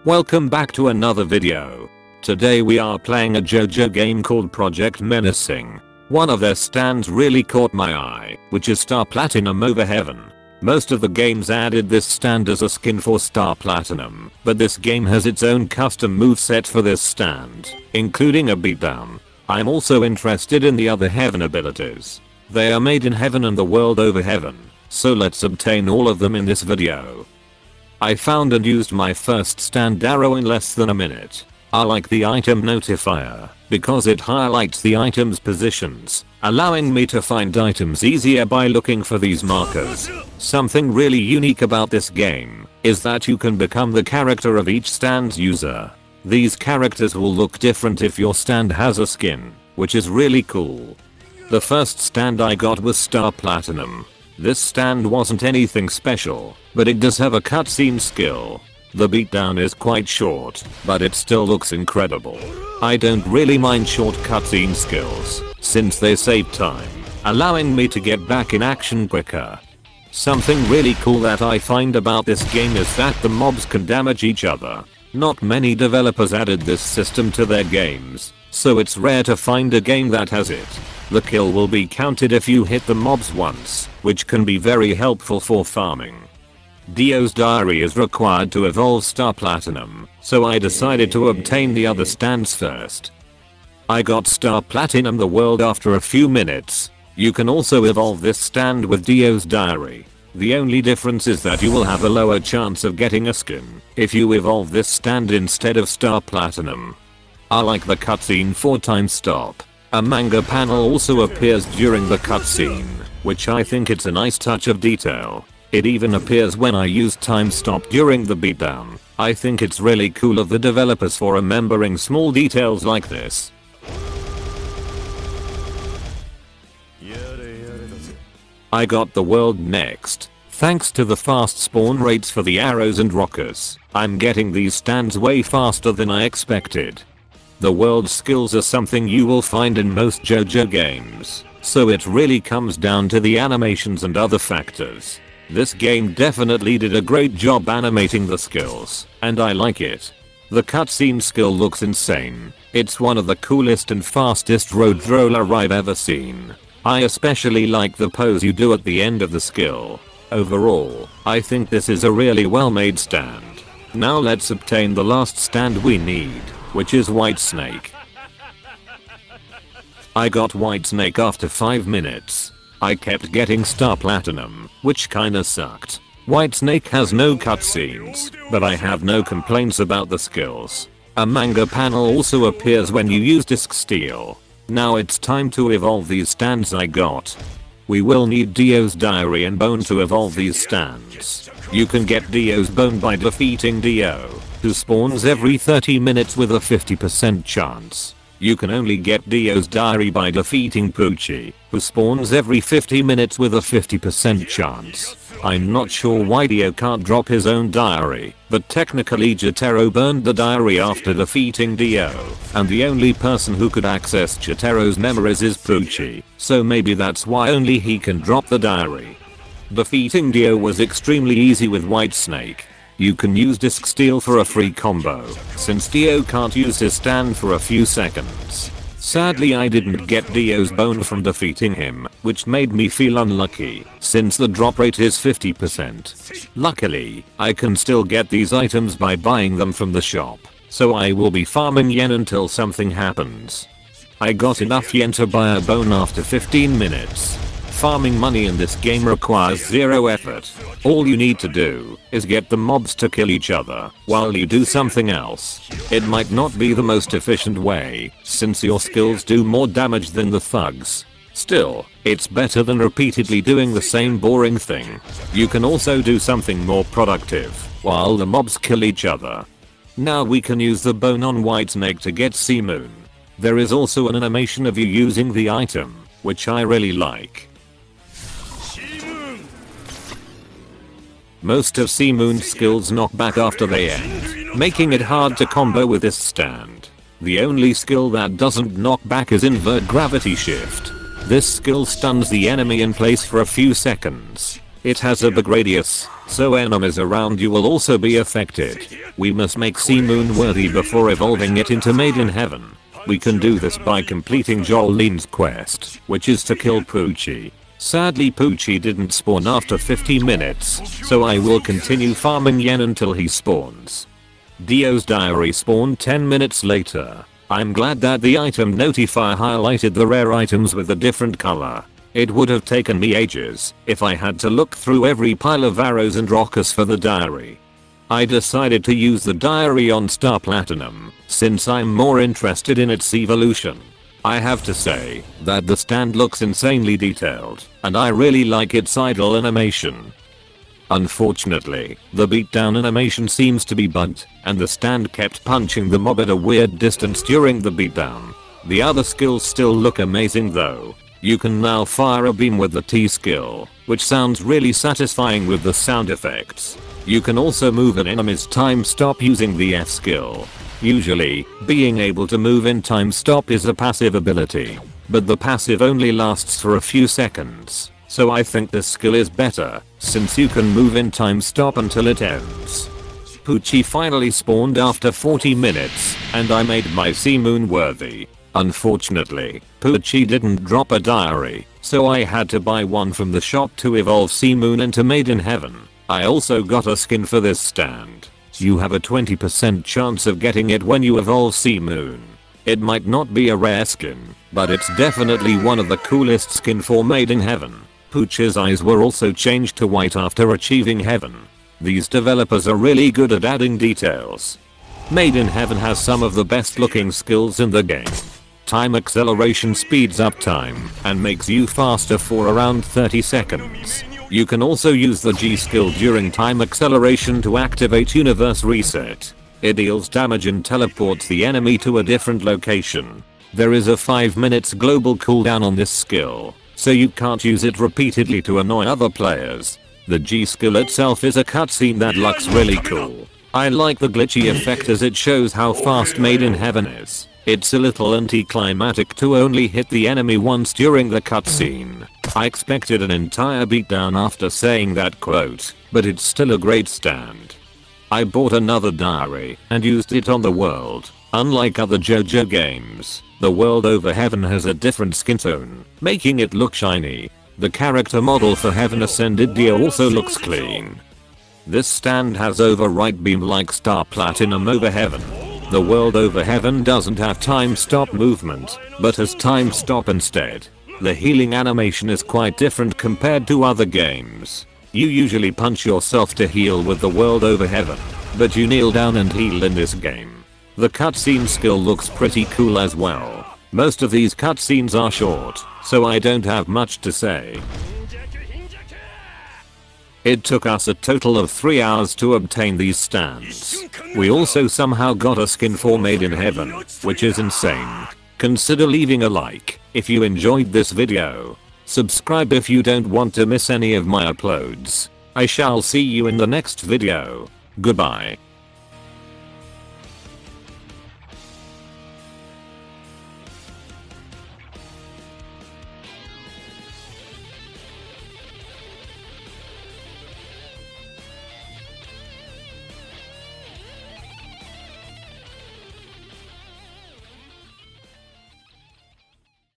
Welcome back to another video. Today we are playing a JoJo game called Project Menacing. One of their stands really caught my eye, which is Star Platinum over Heaven. Most of the games added this stand as a skin for Star Platinum, but this game has its own custom moveset for this stand, including a beatdown. I'm also interested in the other Heaven abilities. They are made in Heaven and the world over Heaven, so let's obtain all of them in this video. I found and used my first stand arrow in less than a minute. I like the item notifier because it highlights the item's positions, allowing me to find items easier by looking for these markers. Something really unique about this game is that you can become the character of each stand's user. These characters will look different if your stand has a skin, which is really cool. The first stand I got was Star Platinum. This stand wasn't anything special, but it does have a cutscene skill. The beatdown is quite short, but it still looks incredible. I don't really mind short cutscene skills, since they save time, allowing me to get back in action quicker. Something really cool that I find about this game is that the mobs can damage each other. Not many developers added this system to their games, so it's rare to find a game that has it. The kill will be counted if you hit the mobs once, which can be very helpful for farming. Dio's diary is required to evolve Star Platinum, so I decided to obtain the other stands first. I got Star Platinum the world after a few minutes. You can also evolve this stand with Dio's diary. The only difference is that you will have a lower chance of getting a skin if you evolve this stand instead of Star Platinum. I like the cutscene for time stop. A manga panel also appears during the cutscene, which I think it's a nice touch of detail. It even appears when I use time stop during the beatdown. I think it's really cool of the developers for remembering small details like this. I got the world next. Thanks to the fast spawn rates for the arrows and rockers, I'm getting these stands way faster than I expected. The world skills are something you will find in most JoJo games, so it really comes down to the animations and other factors. This game definitely did a great job animating the skills, and I like it. The cutscene skill looks insane. It's one of the coolest and fastest road roller I've ever seen. I especially like the pose you do at the end of the skill. Overall, I think this is a really well made stand. Now let's obtain the last stand we need, which is Whitesnake. I got Whitesnake after 5 minutes. I kept getting Star Platinum, which kinda sucked. Whitesnake has no cutscenes, but I have no complaints about the skills. A manga panel also appears when you use Disc Steel. Now it's time to evolve these stands I got. We will need Dio's diary and bone to evolve these stands. You can get Dio's bone by defeating Dio, who spawns every 30 minutes with a 50% chance. You can only get Dio's diary by defeating Poochie, who spawns every 50 minutes with a 50% chance. I'm not sure why Dio can't drop his own diary, but technically Jotaro burned the diary after defeating Dio, and the only person who could access Jotaro's memories is Poochie, so maybe that's why only he can drop the diary. Defeating Dio was extremely easy with Whitesnake. You can use Disc Steel for a free combo, since Dio can't use his stand for a few seconds. Sadly I didn't get Dio's bone from defeating him, which made me feel unlucky, since the drop rate is 50%. Luckily, I can still get these items by buying them from the shop, so I will be farming yen until something happens. I got enough yen to buy a bone after 15 minutes. Farming money in this game requires zero effort. All you need to do is get the mobs to kill each other while you do something else. It might not be the most efficient way, since your skills do more damage than the thugs. Still, it's better than repeatedly doing the same boring thing. You can also do something more productive while the mobs kill each other. Now we can use the bone on Whitesnake to get Sea Moon. There is also an animation of you using the item, which I really like. Most of Sea Moon's skills knock back after they end, making it hard to combo with this stand. The only skill that doesn't knock back is Invert Gravity Shift. This skill stuns the enemy in place for a few seconds. It has a big radius, so enemies around you will also be affected. We must make Seamoon worthy before evolving it into Made in Heaven. We can do this by completing Jolene's quest, which is to kill Poochie. Sadly Poochie didn't spawn after 50 minutes, so I will continue farming yen until he spawns. Dio's diary spawned 10 minutes later. I'm glad that the item notifier highlighted the rare items with a different color. It would have taken me ages if I had to look through every pile of arrows and rockers for the diary. I decided to use the diary on Star Platinum, since I'm more interested in its evolution. I have to say that the stand looks insanely detailed, and I really like its idle animation. Unfortunately, the beatdown animation seems to be bugged, and the stand kept punching the mob at a weird distance during the beatdown. The other skills still look amazing though. You can now fire a beam with the T skill, which sounds really satisfying with the sound effects. You can also move an enemy's time stop using the F skill. Usually, being able to move in time stop is a passive ability, but the passive only lasts for a few seconds, so I think this skill is better, since you can move in time stop until it ends. Poochie finally spawned after 40 minutes, and I made my Seamoon worthy. Unfortunately, Poochie didn't drop a diary, so I had to buy one from the shop to evolve Seamoon into Made in Heaven. I also got a skin for this stand. You have a 20% chance of getting it when you evolve Seamoon. It might not be a rare skin, but it's definitely one of the coolest skin for Made in Heaven. Poochie's eyes were also changed to white after achieving Heaven. These developers are really good at adding details. Made in Heaven has some of the best looking skills in the game. Time acceleration speeds up time and makes you faster for around 30 seconds. You can also use the G skill during time acceleration to activate universe reset. It deals damage and teleports the enemy to a different location. There is a 5 minutes global cooldown on this skill, so you can't use it repeatedly to annoy other players. The G skill itself is a cutscene that looks really cool. I like the glitchy effect as it shows how fast Made in Heaven is. It's a little anticlimactic to only hit the enemy once during the cutscene. I expected an entire beatdown after saying that quote, but it's still a great stand. I bought another diary and used it on the world. Unlike other JoJo games, the world over Heaven has a different skin tone, making it look shiny. The character model for Heaven Ascended Dio also looks clean. This stand has overwrite beam like Star Platinum over Heaven. The world over Heaven doesn't have time stop movement, but has time stop instead. The healing animation is quite different compared to other games. You usually punch yourself to heal with the world over Heaven, but you kneel down and heal in this game. The cutscene skill looks pretty cool as well. Most of these cutscenes are short, so I don't have much to say. It took us a total of 3 hours to obtain these stands. We also somehow got a skin for Made in Heaven, which is insane. Consider leaving a like if you enjoyed this video. Subscribe if you don't want to miss any of my uploads. I shall see you in the next video. Goodbye.